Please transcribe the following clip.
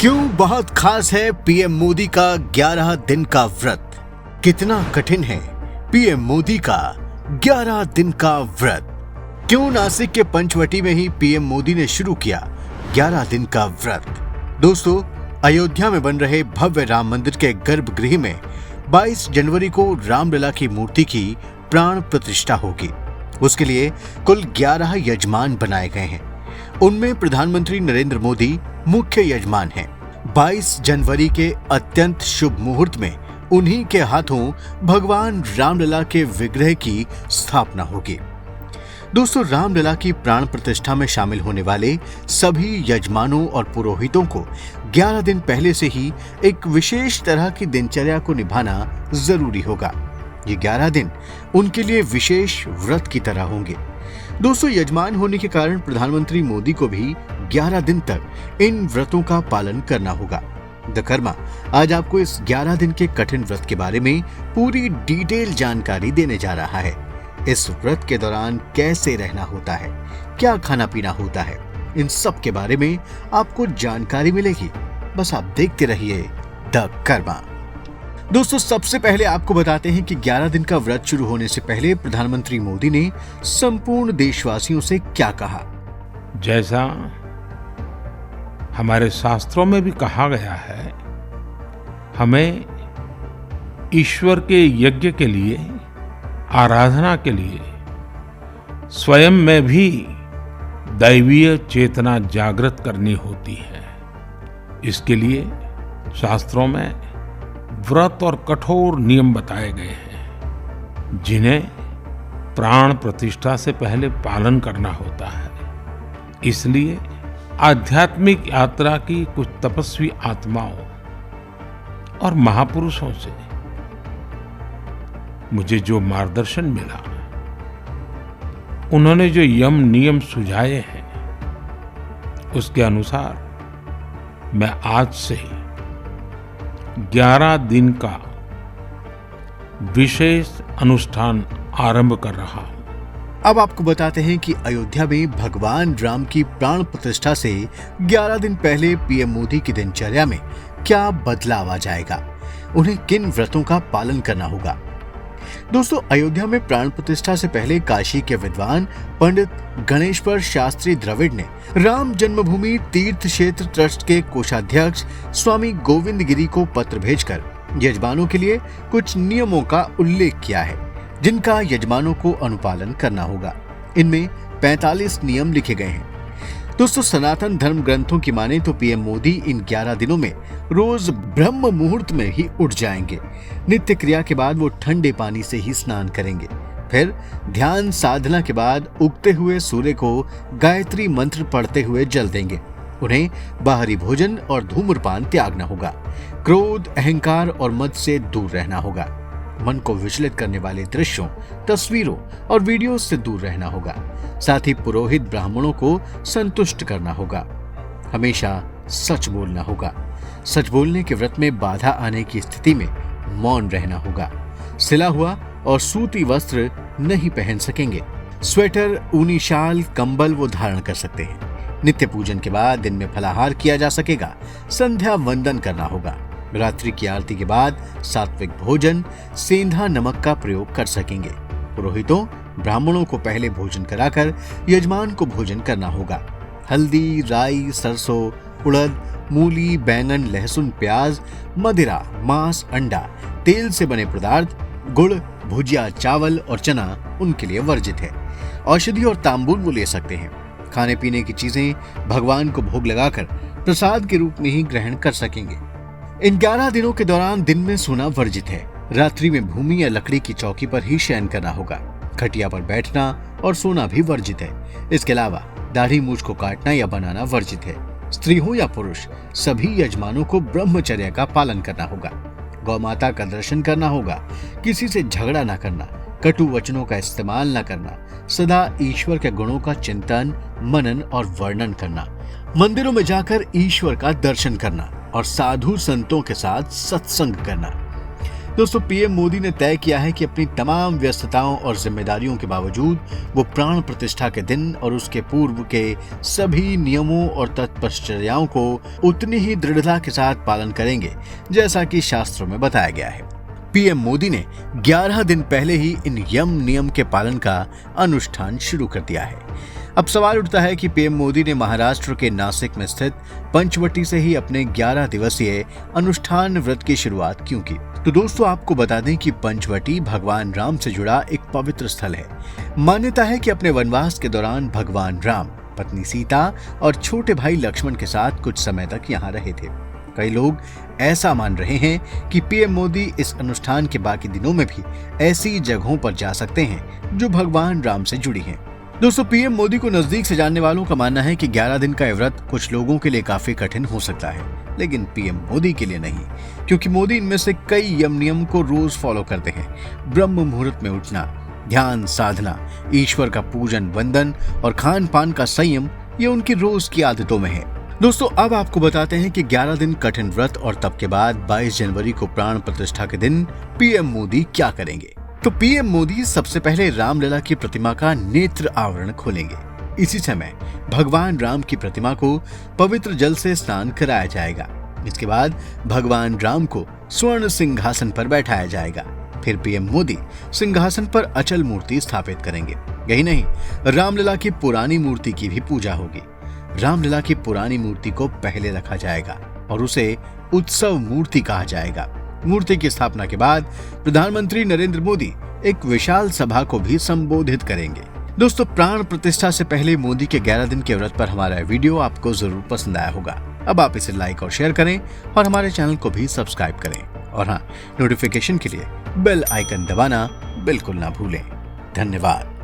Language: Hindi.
क्यों बहुत खास है पीएम मोदी का 11 दिन का व्रत? कितना कठिन है पीएम मोदी का 11 दिन का व्रत? क्यों नासिक के पंचवटी में ही पीएम मोदी ने शुरू किया 11 दिन का व्रत? दोस्तों, अयोध्या में बन रहे भव्य राम मंदिर के गर्भगृह में 22 जनवरी को रामलला की मूर्ति की प्राण प्रतिष्ठा होगी। उसके लिए कुल 11 यजमान बनाए गए हैं। उनमें प्रधानमंत्री नरेंद्र मोदी मुख्य यजमान हैं। 22 जनवरी के अत्यंत शुभ मुहूर्त में उन्हीं के हाथों भगवान रामलला के विग्रह की स्थापना होगी। दोस्तों, रामलला की प्राण प्रतिष्ठा में शामिल होने वाले सभी यजमानों और पुरोहितों को 11 दिन पहले से ही एक विशेष तरह की दिनचर्या को निभाना जरूरी होगा। ये 11 दिन उनके लिए विशेष व्रत की तरह होंगे। दोस्तों, यजमान होने के कारण प्रधानमंत्री मोदी को भी 11 दिन तक इन व्रतों का पालन करना होगा। द कर्मा आज आपको इस 11 दिन के कठिन व्रत के बारे में पूरी डिटेल जानकारी देने जा रहा है। इस व्रत के दौरान कैसे रहना होता है, क्या खाना पीना होता है, इन सब के बारे में आपको जानकारी मिलेगी। बस आप देखते रहिए द कर्मा। दोस्तों, सबसे पहले आपको बताते हैं कि 11 दिन का व्रत शुरू होने से पहले प्रधानमंत्री मोदी ने संपूर्ण देशवासियों से क्या कहा। जैसा हमारे शास्त्रों में भी कहा गया है, हमें ईश्वर के यज्ञ के लिए, आराधना के लिए स्वयं में भी दैवीय चेतना जागृत करनी होती है। इसके लिए शास्त्रों में व्रत और कठोर नियम बताए गए हैं, जिन्हें प्राण प्रतिष्ठा से पहले पालन करना होता है। इसलिए आध्यात्मिक यात्रा की कुछ तपस्वी आत्माओं और महापुरुषों से मुझे जो मार्गदर्शन मिला, उन्होंने जो यम नियम सुझाए हैं, उसके अनुसार मैं आज से 11 दिन का विशेष अनुष्ठान आरंभ कर रहा हूं। अब आपको बताते हैं कि अयोध्या में भगवान राम की प्राण प्रतिष्ठा से 11 दिन पहले पीएम मोदी की दिनचर्या में क्या बदलाव आ जाएगा, उन्हें किन व्रतों का पालन करना होगा। दोस्तों, अयोध्या में प्राण प्रतिष्ठा से पहले काशी के विद्वान पंडित गणेश्वर शास्त्री द्रविड़ ने राम जन्मभूमि तीर्थ क्षेत्र ट्रस्ट के कोषाध्यक्ष स्वामी गोविंद गिरी को पत्र भेजकर यजमानों के लिए कुछ नियमों का उल्लेख किया है, जिनका यजमानों को अनुपालन करना होगा। इनमें 45 नियम लिखे गए हैं। दोस्तों, सनातन धर्म ग्रंथों की माने तो पीएम मोदी इन 11 दिनों में रोज ब्रह्म मुहूर्त में ही उठ जाएंगे। नित्य क्रिया के बाद वो ठंडे पानी से ही स्नान करेंगे। फिर ध्यान साधना के बाद उगते हुए सूर्य को गायत्री मंत्र पढ़ते हुए जल देंगे। उन्हें बाहरी भोजन और धूम्रपान त्यागना होगा। क्रोध, अहंकार और मद से दूर रहना होगा। मन को विचलित करने वाले दृश्यों, तस्वीरों और वीडियो से दूर रहना होगा। साथ ही पुरोहित ब्राह्मणों को संतुष्ट करना होगा। हमेशा सच बोलना होगा। सच बोलने के व्रत में बाधा आने की स्थिति में मौन रहना होगा। सिला हुआ और सूती वस्त्र नहीं पहन सकेंगे। स्वेटर, ऊनी शाल, कंबल वो धारण कर सकते हैं। नित्य पूजन के बाद दिन में फलाहार किया जा सकेगा। संध्या वंदन करना होगा। रात्रि की आरती के बाद सात्विक भोजन, सेंधा नमक का प्रयोग कर सकेंगे। पुरोहितों, ब्राह्मणों को पहले भोजन कराकर यजमान को भोजन करना होगा। हल्दी, राई, सरसों, उड़द, मूली, बैंगन, लहसुन, प्याज, मदिरा, मांस, अंडा, तेल से बने पदार्थ, गुड़, भुजिया, चावल और चना उनके लिए वर्जित है। औषधि और तांबूल वो ले सकते हैं। खाने पीने की चीजें भगवान को भोग लगाकर प्रसाद के रूप में ही ग्रहण कर सकेंगे। इन 11 दिनों के दौरान दिन में सोना वर्जित है। रात्रि में भूमि या लकड़ी की चौकी पर ही शयन करना होगा। खटिया पर बैठना और सोना भी वर्जित है। इसके अलावा दाढ़ी मूछ को काटना या बनाना वर्जित है। स्त्री हो या पुरुष, सभी यजमानों को ब्रह्मचर्य का पालन करना होगा। गौ माता का दर्शन करना होगा। किसी से झगड़ा न करना, कटु वचनों का इस्तेमाल न करना, सदा ईश्वर के गुणों का चिंतन, मनन और वर्णन करना, मंदिरों में जाकर ईश्वर का दर्शन करना और साधु संतों के साथ सत्संग करना। दोस्तों, पीएम मोदी ने तय किया है कि अपनी तमाम व्यस्तताओं और जिम्मेदारियों के बावजूद वो प्राण प्रतिष्ठा के दिन और उसके पूर्व के सभी नियमों और तत्परचर्याओं को उतनी ही दृढ़ता के साथ पालन करेंगे जैसा कि शास्त्रों में बताया गया है। पीएम मोदी ने 11 दिन पहले ही इन नियम के पालन का अनुष्ठान शुरू कर दिया है। अब सवाल उठता है कि पीएम मोदी ने महाराष्ट्र के नासिक में स्थित पंचवटी से ही अपने 11 दिवसीय अनुष्ठान व्रत की शुरुआत क्यों की। तो दोस्तों, आपको बता दें कि पंचवटी भगवान राम से जुड़ा एक पवित्र स्थल है। मान्यता है कि अपने वनवास के दौरान भगवान राम पत्नी सीता और छोटे भाई लक्ष्मण के साथ कुछ समय तक यहाँ रहे थे। कई लोग ऐसा मान रहे हैं कि पीएम मोदी इस अनुष्ठान के बाकी दिनों में भी ऐसी जगहों पर जा सकते हैं जो भगवान राम से जुड़ी हैं। दोस्तों, पीएम मोदी को नजदीक से जानने वालों का मानना है कि 11 दिन का यह व्रत कुछ लोगों के लिए काफी कठिन हो सकता है, लेकिन पीएम मोदी के लिए नहीं, क्योंकि मोदी इनमें से कई नियम को रोज फॉलो करते हैं। ब्रह्म मुहूर्त में उठना, ध्यान साधना, ईश्वर का पूजन वंदन और खान पान का संयम, ये उनकी रोज की आदतों में है। दोस्तों, अब आपको बताते हैं कि 11 दिन कठिन व्रत और तब के बाद 22 जनवरी को प्राण प्रतिष्ठा के दिन पीएम मोदी क्या करेंगे। तो पीएम मोदी सबसे पहले रामलला की प्रतिमा का नेत्र आवरण खोलेंगे। इसी समय भगवान राम की प्रतिमा को पवित्र जल से स्नान कराया जाएगा। इसके बाद भगवान राम को स्वर्ण सिंहासन पर बैठाया जाएगा। फिर पीएम मोदी सिंहासन पर अचल मूर्ति स्थापित करेंगे। यही नहीं, रामलला की पुरानी मूर्ति की भी पूजा होगी। रामलला की पुरानी मूर्ति को पहले रखा जाएगा और उसे उत्सव मूर्ति कहा जाएगा। मूर्ति की स्थापना के बाद प्रधानमंत्री नरेंद्र मोदी एक विशाल सभा को भी संबोधित करेंगे। दोस्तों, प्राण प्रतिष्ठा से पहले मोदी के 11 दिन के व्रत पर हमारा वीडियो आपको जरूर पसंद आया होगा। अब आप इसे लाइक और शेयर करें और हमारे चैनल को भी सब्सक्राइब करें और हाँ, नोटिफिकेशन के लिए बेल आइकन दबाना बिल्कुल ना भूलें। धन्यवाद।